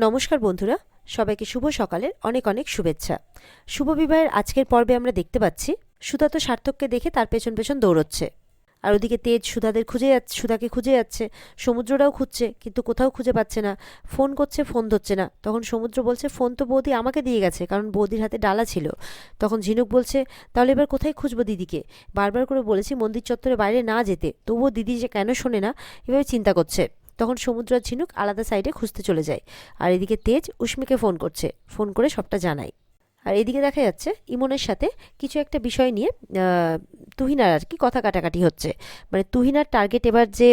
নমস্কার বন্ধুরা, সবাইকে শুভ সকালের অনেক অনেক শুভেচ্ছা। শুভ বিবাহের আজকের পর্বে আমরা দেখতে পাচ্ছি সুধা তো সার্থককে দেখে তার পেছন পেছন দৌড়চ্ছে, আর ওদিকে তেজ সুধাকে খুঁজে যাচ্ছে। সমুদ্রটাও খুঁজছে, কিন্তু কোথাও খুঁজে পাচ্ছে না। ফোন করছে, ফোন ধরছে না। তখন সমুদ্র বলছে ফোন তো বৌদি আমাকে দিয়ে গেছে, কারণ বৌদির হাতে ডালা ছিল। তখন ঝিনুক বলছে তাহলে এবার কোথায় খুঁজবো দিদিকে? বারবার করে বলেছি মন্দির চত্বরে বাইরে না যেতে, তবুও দিদি যে কেন শোনে না, এভাবে চিন্তা করছে। তখন সমুদ্র আর ঝিনুক আলাদা সাইডে খুঁজতে চলে যায়, আর এদিকে তেজ উষ্মিকে ফোন করছে, ফোন করে সবটা জানায়। আর এদিকে দেখা যাচ্ছে ইমনের সাথে কিছু একটা বিষয় নিয়ে তুহিনার আর কি কথা কাটাকাটি হচ্ছে। মানে তুহিনার টার্গেট এবার যে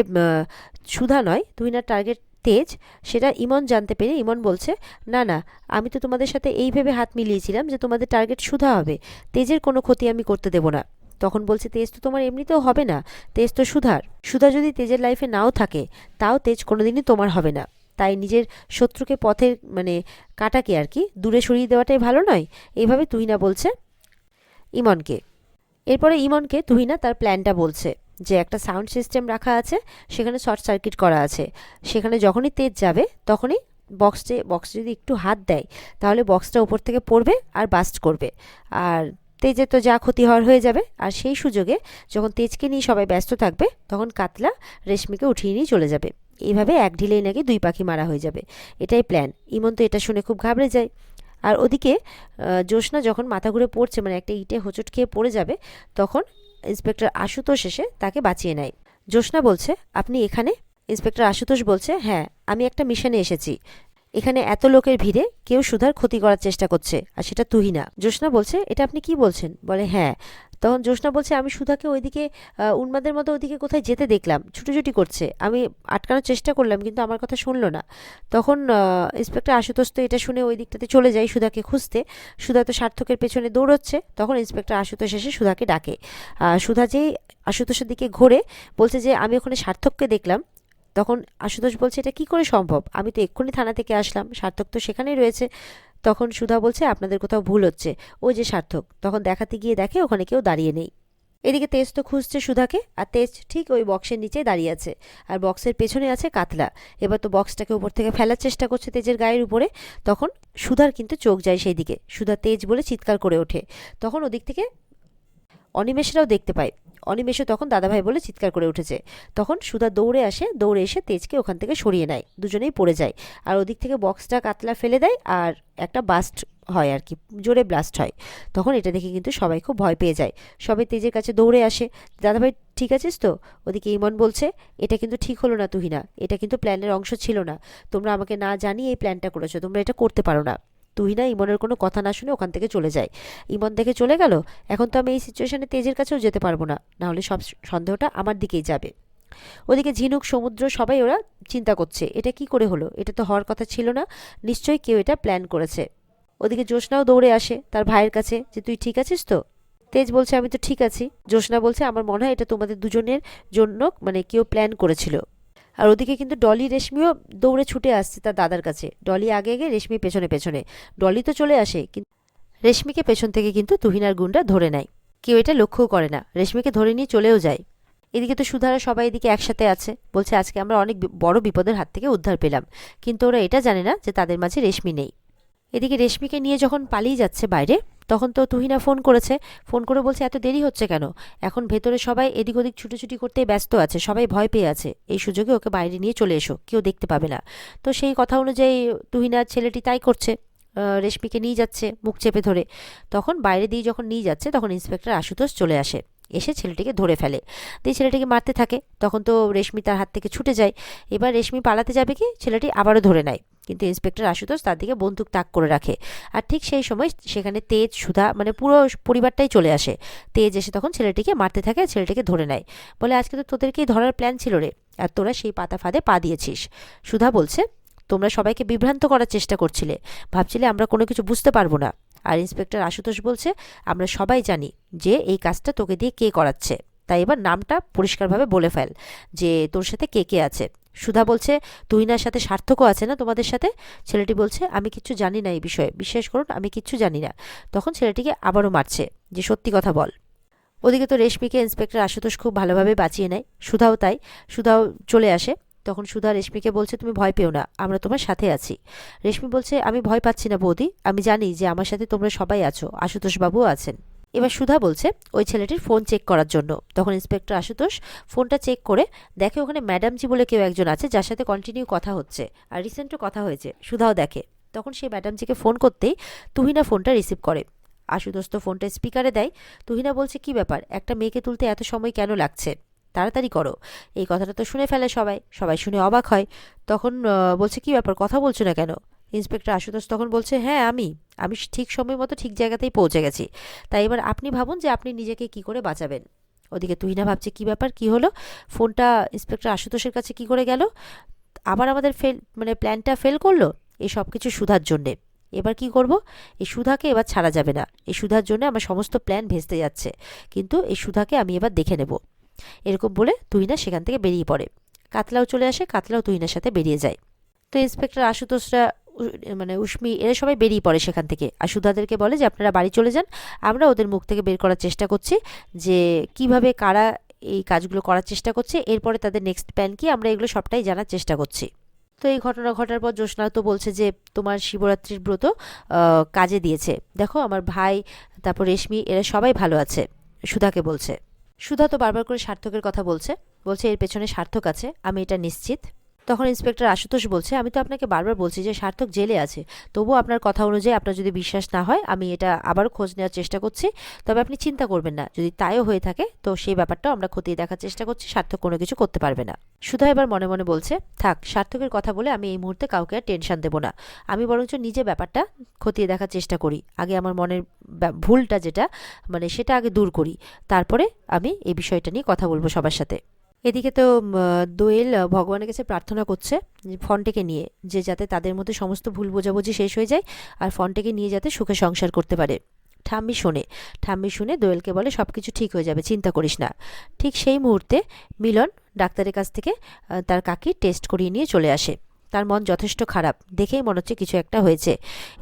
সুধা নয়, তুহিনার টার্গেট তেজ, সেটা ইমন জানতে পেরে ইমন বলছে না না, আমি তো তোমাদের সাথে এই ভেবে হাত মিলিয়েছিলাম যে তোমাদের টার্গেট সুধা হবে, তেজের কোনো ক্ষতি আমি করতে দেব না। তখন বলছে তেজ তো তোমার এমনিতেও হবে না, তেজ তো সুধার। সুধা যদি তেজের লাইফে নাও থাকে, তাও তেজ কোনোদিনই তোমার হবে না। তাই নিজের শত্রুকে পথের মানে কাটাকে আর কি দূরে সরিয়ে দেওয়াটাই ভালো নয়, এইভাবে তুহিনা বলছে ইমনকে। এরপরে ইমনকে তুহিনা তার প্ল্যানটা বলছে যে একটা সাউন্ড সিস্টেম রাখা আছে, সেখানে শর্ট সার্কিট করা আছে, সেখানে যখনই তেজ যাবে তখনই বক্সে যদি একটু হাত দেয়, তাহলে বক্সটা উপর থেকে পড়বে আর বাস্ট করবে, আর তেজে তো যা ক্ষতি হওয়ার হয়ে যাবে। আর সেই সুযোগে যখন তেজকে নিয়ে সবাই ব্যস্ত থাকবে, তখন কাতলা রেশমিকে উঠিয়ে নিয়ে চলে যাবে। এইভাবে এক ঢিলেই নাকি দুই পাখি মারা হয়ে যাবে, এটাই প্ল্যান। ইমন তো এটা শুনে খুব ঘাবড়ে যায়। আর ওদিকে জ্যোৎস্না যখন মাথা ঘুরে পড়ছে, মানে একটা ইটে হোঁচট খেয়ে পড়ে যাবে, তখন ইন্সপেক্টর আশুতোষ এসে তাকে বাঁচিয়ে নেয়। জ্যোৎস্না বলছে আপনি এখানে? ইন্সপেক্টর আশুতোষ বলছে হ্যাঁ, আমি একটা মিশনে এসেছি। এখানে এত লোকের ভিড়ে কেউ সুধার ক্ষতি করার চেষ্টা করছে, আর সেটা তুহিনা। জ্যোৎস্না বলছে এটা আপনি কি বলছেন? বলে হ্যাঁ। তখন জ্যোৎস্না বলছে আমি সুধাকে ওইদিকে উন্মাদের মতো ওইদিকে কোথায় যেতে দেখলাম, ছুটোছুটি করছে, আমি আটকানোর চেষ্টা করলাম, কিন্তু আমার কথা শুনলো না। তখন ইন্সপেক্টর আশুতোষ তো এটা শুনে ওই দিকটাতে চলে যায় সুধাকে খুঁজতে। সুধা তো সার্থকের পেছনে দৌড়চ্ছে। তখন ইন্সপেক্টর আশুতোষ এসে সুধাকে ডাকে। সুধা যেই আশুতোষের দিকে ঘোরে, বলছে যে আমি ওখানে সার্থককে দেখলাম। তখন আশুতোষ বলছে এটা কি করে সম্ভব, আমি তো এক্ষুনি থানা থেকে আসলাম, সার্থক তো সেখানেই রয়েছে। তখন সুধা বলছে আপনাদের কোথাও ভুল হচ্ছে, ওই যে সার্থক। তখন দেখাতে গিয়ে দেখে ওখানে কেউ দাঁড়িয়ে নেই। এদিকে তেজ তো খুঁজছে সুধাকে, আর তেজ ঠিক ওই বক্সের নিচে দাঁড়িয়ে আছে, আর বক্সের পেছনে আছে কাতলা। এবার তো বক্সটাকে উপর থেকে ফেলার চেষ্টা করছে তেজের গায়ের উপরে। তখন সুধার কিন্তু চোখ যায় সেই দিকে, সুধা তেজ বলে চিৎকার করে ওঠে। তখন ওদিক থেকে অনিমেষরাও দেখতে পায়। অনিমেষও তখন দাদাভাই বলে চিৎকার করে উঠেছে। তখন সুধা দৌড়ে আসে, দৌড়ে এসে তেজকে ওখান থেকে সরিয়ে নেয়, দুজনেই পড়ে যায়। আর ওদিক থেকে বক্সটা কাতলা ফেলে দেয়, আর একটা বাস্ট হয় আর কি, জোরে ব্লাস্ট হয়। তখন এটা দেখে কিন্তু সবাই খুব ভয় পেয়ে যায়, সবাই তেজের কাছে দৌড়ে আসে। দাদাভাই ঠিক আছিস তো? ওদিকে ইমন বলছে এটা কিন্তু ঠিক হলো না তুহিনা, এটা কিন্তু প্ল্যানের অংশ ছিল না, তোমরা আমাকে না জানিয়ে এই প্ল্যানটা করেছো, তোমরা এটা করতে পারো না। তুহিনা ইমনের কোনো কথা না শুনে ওখান থেকে চলে যায়। ইমন দেখে চলে গেল, এখন তো আমি এই সিচুয়েশনে তেজের কাছেও যেতে পারবো না, নাহলে সব সন্দেহটা আমার দিকেই যাবে। ওদিকে ঝিনুক, সমুদ্র সবাই ওরা চিন্তা করছে এটা কি করে হলো, এটা তো হওয়ার কথা ছিল না, নিশ্চয়ই কেউ এটা প্ল্যান করেছে। ওদিকে জ্যোৎস্নাও দৌড়ে আসে তার ভাইয়ের কাছে যে তুই ঠিক আছিস তো? তেজ বলছে আমি তো ঠিক আছি। জ্যোৎস্না বলছে আমার মনে হয় এটা তোমাদের দুজনের জন্য মানে কেউ প্ল্যান করেছিল। আর ওদিকে কিন্তু ডলি রেশমিও দৌড়ে ছুটে আসছে তার দাদার কাছে, ডলি আগে আগে, রেশমি পেছনে পেছনে। ডলি তো চলে আসে, কিন্তু রেশমিকে পেছন থেকে কিন্তু তুহিনার গুন্ডা ধরে নেয়। কেউ এটা লক্ষ্যও করে না, রেশমিকে ধরে নিয়ে চলেও যায়। এদিকে তো সুধারা সবাই এদিকে একসাথে আছে, বলছে আজকে আমরা অনেক বড় বিপদের হাত থেকে উদ্ধার পেলাম, কিন্তু ওরা এটা জানে না যে তাদের মাঝে রেশমি নেই। এদিকে রেশমিকে নিয়ে যখন পালিয়ে যাচ্ছে বাইরে, তখন তো তুহিনা ফোন করেছে, ফোন করে বলছে এত দেরি হচ্ছে কেন, এখন ভেতরে সবাই এদিক ওদিক ছুটোছুটি করতে ব্যস্ত আছে, সবাই ভয় পেয়ে আছে, এই সুযোগে ওকে বাইরে নিয়ে চলে এসো, কেউ দেখতে পাবে না। তো সেই কথা অনুযায়ী তুহিনার ছেলেটি তাই করছে, রেশমিকে নিয়ে যাচ্ছে মুখ চেপে ধরে। তখন বাইরে দিয়ে যখন নিয়ে যাচ্ছে, তখন ইন্সপেক্টর আশুতোষ চলে আসে, এসে ছেলেটিকে ধরে ফেলে, দিয়ে ছেলেটিকে মারতে থাকে। তখন তো রেশমি তার হাত থেকে ছুটে যায়। এবার রেশমি পালাতে যাবে কি, ছেলেটি আবারও ধরে নেয়, কিন্তু ইন্সপেক্টর আশুতোষ তার দিকে বন্দুক তাক করে রাখে। আর ঠিক সেই সময় সেখানে তেজ, সুধা, মানে পুরো পরিবারটাই চলে আসে। তেজ এসে তখন ছেলেটিকে মারতে থাকে, ছেলেটিকে ধরে নেয়, বলে আজকে তো তোদেরকেই ধরার প্ল্যান ছিল রে, আর তোরা সেই পাতা ফাঁদে পা দিয়েছিস। সুধা বলছে তোমরা সবাইকে বিভ্রান্ত করার চেষ্টা করছিলে, ভাবছিলে আমরা কোনো কিছু বুঝতে পারবো না। আর ইন্সপেক্টর আশুতোষ বলছে আমরা সবাই জানি যে এই কাজটা তোকে দিয়ে কে করাচ্ছে, তাই এবার নামটা পরিষ্কারভাবে বলে ফেল যে তোর সাথে কে কে আছে। সুধা বলছে তুহিনার সাথে সার্থকও আছে না তোমাদের সাথে? ছেলেটি বলছে আমি কিচ্ছু জানি না এই বিষয়ে, বিশ্বাস করুন আমি কিচ্ছু জানি না। তখন ছেলেটিকে আবারও মারছে যে সত্যি কথা বল। ওদিকে তো রেশমিকে ইন্সপেক্টর আশুতোষ খুব ভালোভাবে বাঁচিয়ে নেয়, সুধাও তাই। সুধাও চলে আসে, তখন সুধা রেশমিকে বলছে, তুমি ভয় পেও না, আমরা তোমার সাথে আছি। রেশমি বলছে, আমি ভয় পাচ্ছি না বৌদি, আমি জানি যে আমার সাথে তোমরা সবাই আছো, আশুতোষ বাবুও আছেন। এবার সুধা বলছে ওই ছেলেটির ফোন চেক করার জন্য। তখন ইন্সপেক্টর আশুতোষ ফোনটা চেক করে দেখে ওখানে ম্যাডামজি বলে কেউ একজন আছে, যার সাথে কন্টিনিউ কথা হচ্ছে, আর রিসেন্টও কথা হয়েছে। সুধাও দেখে। তখন সেই ম্যাডামজিকে ফোন করতেই তুহিনা ফোনটা রিসিভ করে। আশুতোষ তো ফোনটা স্পিকারে দেয়। তুহিনা বলছে, কি ব্যাপার, একটা মেয়েকে তুলতে এত সময় কেন লাগছে, তাড়াতাড়ি করো। এই কথাটা তো শুনে ফেলে সবাই, সবাই শুনে অবাক হয়। তখন বলছে, কি ব্যাপার, কথা বলছো না কেন? ইন্সপেক্টর আশুতোষ তখন বলছে, হ্যাঁ আমি আমি ঠিক সময় মতো ঠিক জায়গাতেই পৌঁছে গেছি, তাই এবার আপনি ভাবুন যে আপনি নিজেকে কি করে বাঁচাবেন। ওদিকে তুহিনা ভাবছে, কি ব্যাপার, কি হলো, ফোনটা ইন্সপেক্টর আশুতোষের কাছে কি করে গেল, আবার আমাদের প্ল্যানটা ফেল করলো, এই সব কিছু সুধার জন্যে। এবার কি করব, এই সুধাকে এবার ছাড়া যাবে না, এই সুধার জন্য আমার সমস্ত প্ল্যান ভেস্তে যাচ্ছে, কিন্তু এই সুধাকে আমি এবার দেখে নেব। এরকম বলে তুহিনা সেখান থেকে বেরিয়ে পড়ে। কাতলাও চলে আসে, কাতলাও তুহিনার সাথে বেরিয়ে যায়। তো ইন্সপেক্টর আশুতোষরা উষ্মি এরা সবাই বেরিয়ে পড়ে সেখান থেকে, আর সুধাদেরকে বলে যে আপনারা বাড়ি চলে যান, আমরা ওদের মুখ থেকে বের করার চেষ্টা করছি যে কিভাবে কারা এই কাজগুলো করার চেষ্টা করছে, এরপরে তাদের নেক্সট প্ল্যান কি, আমরা এগুলো সবটাই জানার চেষ্টা করছি। তো এই ঘটনা ঘটার পর জ্যোৎস্না তো বলছে যে তোমার শিবরাত্রির ব্রত কাজে দিয়েছে, দেখো আমার ভাই, তারপর রেশমি, এরা সবাই ভালো আছে, সুধাকে বলছে। সুধা তো বারবার করে সার্থকের কথা বলছে, বলছে এর পেছনে সার্থক আছে, আমি এটা নিশ্চিত। তখন ইন্সপেক্টর আশুতোষ বলছে, আমি তো আপনাকে বারবার বলছি যে সার্থক জেলে আছে, তবুও আপনার কথা অনুযায়ী আপনার যদি বিশ্বাস না হয়, আমি এটা আবারও খোঁজ নেওয়ার চেষ্টা করছি, তবে আপনি চিন্তা করবেন না, যদি তাইও হয়ে থাকে তো সেই ব্যাপারটাও আমরা খতিয়ে দেখার চেষ্টা করছি, সার্থক কোনো কিছু করতে পারবে না। সুধা এবার মনে মনে বলছে, থাক, সার্থকের কথা বলে আমি এই মুহূর্তে কাউকে আর টেনশন দেবো না, আমি বরঞ্চ নিজে ব্যাপারটা খতিয়ে দেখার চেষ্টা করি, আগে আমার মনের ভুলটা যেটা সেটা আগে দূর করি, তারপরে আমি এই বিষয়টা নিয়ে কথা বলবো সবার সাথে। এদিকে তো দোয়েল ভগবানের কাছে প্রার্থনা করছে ফন্টেকে নিয়ে, যে যাতে তাদের মধ্যে সমস্ত ভুল বোঝাবুঝি শেষ হয়ে যায়, আর ফন্টেকে নিয়ে যাতে সুখে সংসার করতে পারে। ঠাম্মি শুনে দোয়েলকে বলে, সব কিছু ঠিক হয়ে যাবে, চিন্তা করিস না। ঠিক সেই মুহূর্তে মিলন ডাক্তারের কাছ থেকে তার কাকির টেস্ট করিয়ে নিয়ে চলে আসে। তার মন যথেষ্ট খারাপ, দেখেই মনে হচ্ছে কিছু একটা হয়েছে।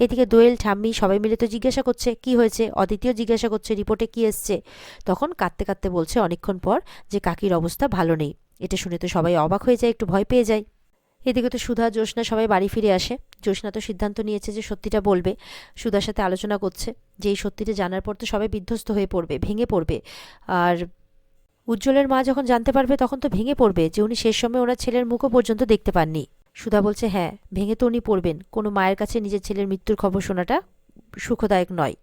এদিকে দোয়েল, ঠাম্মি সবাই মিলে তো জিজ্ঞাসা করছে কি হয়েছে, অদিতিও জিজ্ঞাসা করছে রিপোর্টে কি এসছে। তখন কাঁদতে কাঁদতে বলছে অনেকক্ষণ পর যে কাকির অবস্থা ভালো নেই। এটা শুনে তো সবাই অবাক হয়ে যায়, একটু ভয় পেয়ে যায়। এদিকে তো সুধা, জ্যোৎস্না সবাই বাড়ি ফিরে আসে। জ্যোৎস্না তো সিদ্ধান্ত নিয়েছে যে সত্যিটা বলবে, সুধার সাথে আলোচনা করছে যে এই সত্যিটা জানার পর তো সবাই বিধ্বস্ত হয়ে পড়বে, ভেঙে পড়বে। আর উজ্জ্বলের মা যখন জানতে পারবে তখন তো ভেঙে পড়বে যে উনি শেষ সময় ওনার ছেলের মুখও পর্যন্ত দেখতে পাননি। সুধা বলছে, হ্যাঁ, ভেঙে তো উনি পড়বেন, কোনো মায়ের কাছে নিজের ছেলের মৃত্যুর খবর শোনাটা সুখদায়ক নয়,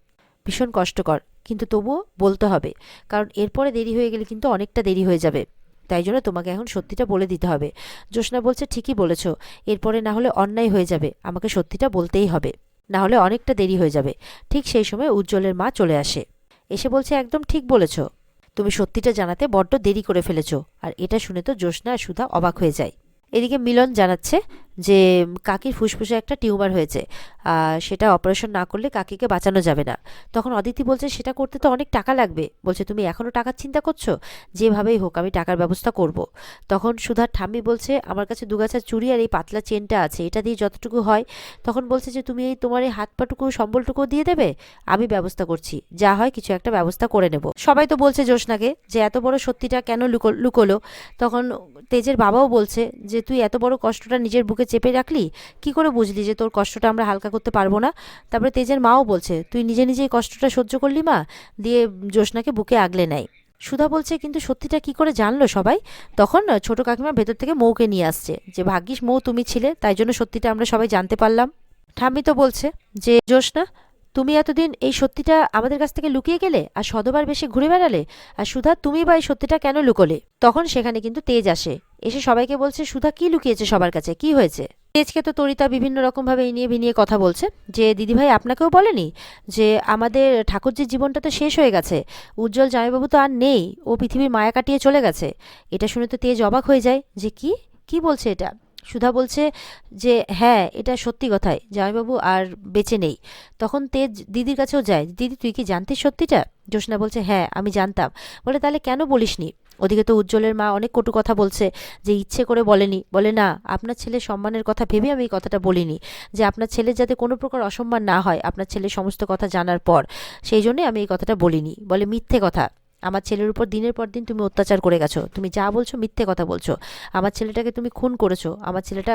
ভীষণ কষ্টকর, কিন্তু তবুও বলতে হবে, কারণ এরপরে দেরি হয়ে গেলে কিন্তু অনেকটা দেরি হয়ে যাবে, তাই জন্য তোমাকে এখন সত্যিটা বলে দিতে হবে। জ্যোৎস্না বলছে, ঠিকই বলেছ, এরপরে না হলে অন্যায় হয়ে যাবে, আমাকে সত্যিটা বলতেই হবে, না হলে অনেকটা দেরি হয়ে যাবে। ঠিক সেই সময় উজ্জ্বলের মা চলে আসে, এসে বলছে, একদম ঠিক বলেছ, তুমি সত্যিটা জানাতে বড্ড দেরি করে ফেলেছ। আর এটা শুনে তো জ্যোৎস্না আর সুধা অবাক হয়ে যায়। এদিকে মিলন জানাচ্ছে যে কাকির ফুসফুসে একটা টিউমার হয়েছে, সেটা অপারেশন না করলে কাকিকে বাঁচানো যাবে না। তখন অদিতি বলছে, সেটা করতে তো অনেক টাকা লাগবে, বলছে তুমি এখনও টাকার চিন্তা করছো, যেভাবেই হোক আমি টাকার ব্যবস্থা করব। তখন সুধার ঠাম্মি বলছে, আমার কাছে দুগাছা চুড়ি আর এই পাতলা চেনটা আছে, এটা দিয়ে যতটুকু হয়। তখন বলছে যে তুমি এই তোমার এই হাত পাটুকু সম্বলটুকু দিয়ে দেবে, আমি ব্যবস্থা করছি, যা হয় কিছু একটা ব্যবস্থা করে নেব। সবাই তো বলছে জ্যোৎস্নাকে যে এত বড় সত্যিটা কেন লুকোলো। তখন তেজের বাবাও বলছে যে তুই এত বড় কষ্টটা নিজের বুকে চেপে রাখলি, কি করে বুঝলি যে তোর কষ্টটা আমরা হালকা করতে পারবো না। তারপরে তেজের মাও বলছে, তুই নিজে নিজেই কষ্টটা সহ্য করলি মা, দিয়ে জ্যোৎস্নাকে বুকে আগলে নেয়। সুধা বলছে, কিন্তু সত্যিটা কি করে জানলো সবাই। তখন ছোট কাকিমা ভেতর থেকে মৌকে নিয়ে আসছে, যে ভাগ্যিস মৌ তুমি ছিলে, তাই জন্য সত্যিটা আমরা সবাই জানতে পারলাম। ঠাম্মি তো বলছে যে জ্যোৎস্না, তুমি এতদিন এই সত্যিটা আমাদের কাছ থেকে লুকিয়ে গেলে আর সদবার বেশি ঘুরে বেড়ালে, আর সুধা তুমি বা এই সত্যিটা কেন লুকোলে। তখন সেখানে কিন্তু তেজ আসে, এসে সবাইকে বলছে, সুধা কি লুকিয়েছে সবার কাছে, কি হয়েছে। তেজকে তো তরিতা বিভিন্ন রকমভাবে ইনিয়ে বিনিয়ে কথা বলছে, যে দিদিভাই আপনাকেও বলেনি যে আমাদের ঠাকুরজির জীবনটা তো শেষ হয়ে গেছে, উজ্জ্বল জামাইবাবু তো আর নেই, ও পৃথিবীর মায়া কাটিয়ে চলে গেছে। এটা শুনে তো তেজ অবাক হয়ে যায় যে কি কি বলছে এটা। সুধা বলছে যে হ্যাঁ, এটা সত্যি কথাই, জামাইবাবু আর বেঁচে নেই। তখন তেজ দিদির কাছেও যায়, দিদি তুই কি জানতিস সত্যিটা। জ্যোৎস্না বলছে, হ্যাঁ আমি জানতাম। বলে, তাহলে কেন বলিসনি। ওদিকে তো উজ্জ্বলের মা অনেক কটু কথা বলছে, যে ইচ্ছে করে বলেনি, বলে না, আপনার ছেলের সম্মানের কথা ভেবে আমি এই কথাটা বলিনি, যে আপনার ছেলের যাতে কোনো প্রকার অসম্মান না হয় আপনার ছেলের সমস্ত কথা জানার পর, সেই জন্যই আমি এই কথাটা বলিনি, বলে মিথ্যে কথা। আমার ছেলের উপর দিনের পর দিন তুমি অত্যাচার করে গেছো, তুমি যা বলছো মিথ্যে কথা বলছো, আমার ছেলেটাকে তুমি খুন করেছো, আমার ছেলেটা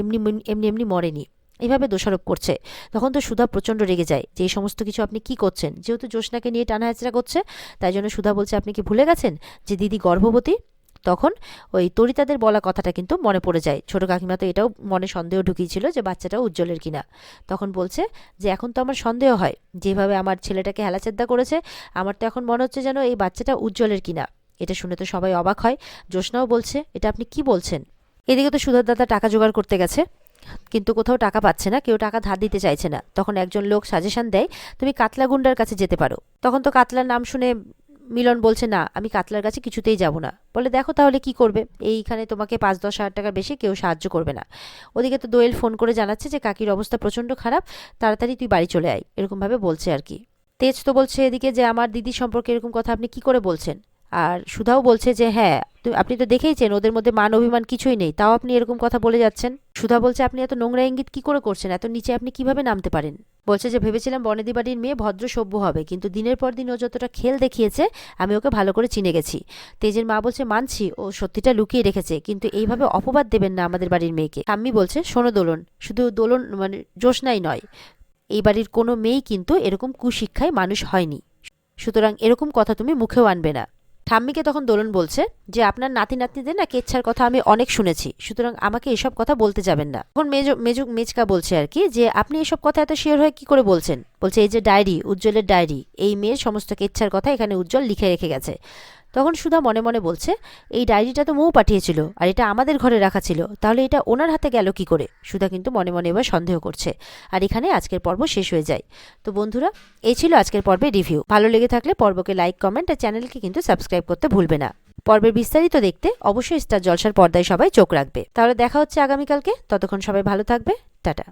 এমনি এমনি এমনি মরেনি, এইভাবে দোষারোপ করছে। তখন তো সুধা প্রচণ্ড রেগে যায় যে এই সমস্ত কিছু আপনি কি করছেন। যেহেতু জ্যোৎস্নাকে নিয়ে টানা হেঁচড়া করছে, তাই জন্য সুধা বলছে আপনি কি ভুলে গেছেন যে দিদি গর্ভবতী। তখন ওই তরিতাদের বলা কথাটা কিন্তু মনে পড়ে যায়। ছোট কাকিমা তো এটাও মনে সন্দেহ ঢুকিয়েছিল যে বাচ্চাটা উজ্জ্বলের কিনা। তখন বলছে যে এখন তো আমার সন্দেহ হয়, যেভাবে আমার ছেলেটাকে হেলাচেদ্দা করেছে, আমার তো এখন মনে হচ্ছে যেন এই বাচ্চাটা উজ্জ্বলের কিনা। এটা শুনে তো সবাই অবাক হয়। জ্যোৎস্নাও বলছে এটা আপনি কি বলছেন। এদিকে তো সুধার দাদা টাকা জোগাড় করতে গেছে, কিন্তু কোথাও টাকা পাচ্ছে না, কেউ টাকা ধার দিতে চাইছে না। তখন একজন লোক সাজেশন দেয় তুমি কাতলা গুন্ডার কাছে যেতে পারো। তখন তো কাতলার নাম শুনে মিলন বলছে না, আমি কাতলার কাছে কিছুতেই যাব না। বলে দেখো তাহলে কি করবে, এইখানে তোমাকে 5-10 হাজার টাকার বেশি কেউ সাহায্য করবে না। ওদিকে তো দোয়েল ফোন করে জানাচ্ছে যে কাকির অবস্থা প্রচণ্ড খারাপ, তাড়াতাড়ি তুই বাড়ি চলে আয়, এরকমভাবে বলছে আর কি। তেজ তো বলছে এদিকে যে আমার দিদি সম্পর্কে এরকম কথা আপনি কি করে বলছেন। আর সুধাও বলছে যে হ্যাঁ আপনি তো দেখেইছেন ওদের মধ্যে মান অভিমান কিছুই নেই, তাও আপনি এরকম কথা বলে যাচ্ছেন। সুধা বলছে আপনি এত নোংরা ইঙ্গিত কি করে করছেন, এত নিচে আপনি কিভাবে নামতে পারেন। বলছে যে ভেবেছিলাম বনেদি বাড়ির মেয়ে ভদ্র সভ্য হবে, কিন্তু দিনের পর দিন ও যতটা খেল দেখিয়েছে আমি ওকে ভালো করে চিনে গেছি। তেজের মা বলছে মানছি ও সত্যিটা লুকিয়ে রেখেছে, কিন্তু এইভাবে অপবাদ দেবেন না আমাদের বাড়ির মেয়েকে। ঠাম্মি বলছে শোনো দোলন, শুধু দোলন মানে জ্যোৎস্নাই নয়, এই বাড়ির কোনো মেয়েই কিন্তু এরকম কুশিক্ষায় মানুষ হয়নি, সুতরাং এরকম কথা তুমি মুখেও আনবে না। ঠাম্মিকে তখন দোলন বলছে যে আপনার নাতি নাতনিদের না কেচ্ছার কথা আমি অনেক শুনেছি, সুতরাং আমাকে এসব কথা বলতে যাবেন না। তখন মেজকা বলছে আর কি যে আপনি এসব কথা এত শিওর হয়ে কি করে বলছেন। বলছে এই যে ডায়েরি, উজ্জ্বলের ডায়েরি, এই মেয়ের সমস্ত কেচ্ছার কথা এখানে উজ্জ্বল লিখে রেখে গেছে। তখন সুধা মনে মনে বলছে এই ডায়েরিটা তো মৌ পাঠিয়েছিল, আর এটা আমাদের ঘরে রাখা ছিল, তাহলে এটা ওনার হাতে গেল কি করে। সুধা কিন্তু মনে মনে এবার সন্দেহ করছে। আর এখানে আজকের পর্ব শেষ হয়ে যায়। তো বন্ধুরা, এই ছিল আজকের পর্বের রিভিউ। ভালো লেগে থাকলে পর্বকে লাইক, কমেন্ট আর চ্যানেলকে কিন্তু সাবস্ক্রাইব করতে ভুলবে না। পর্বের বিস্তারিত দেখতে অবশ্যই স্টার জলসার পর্দায় সবাই চোখ রাখবে। তাহলে দেখা হচ্ছে আগামীকালকে, ততক্ষণ সবাই ভালো থাকবে, টাটা।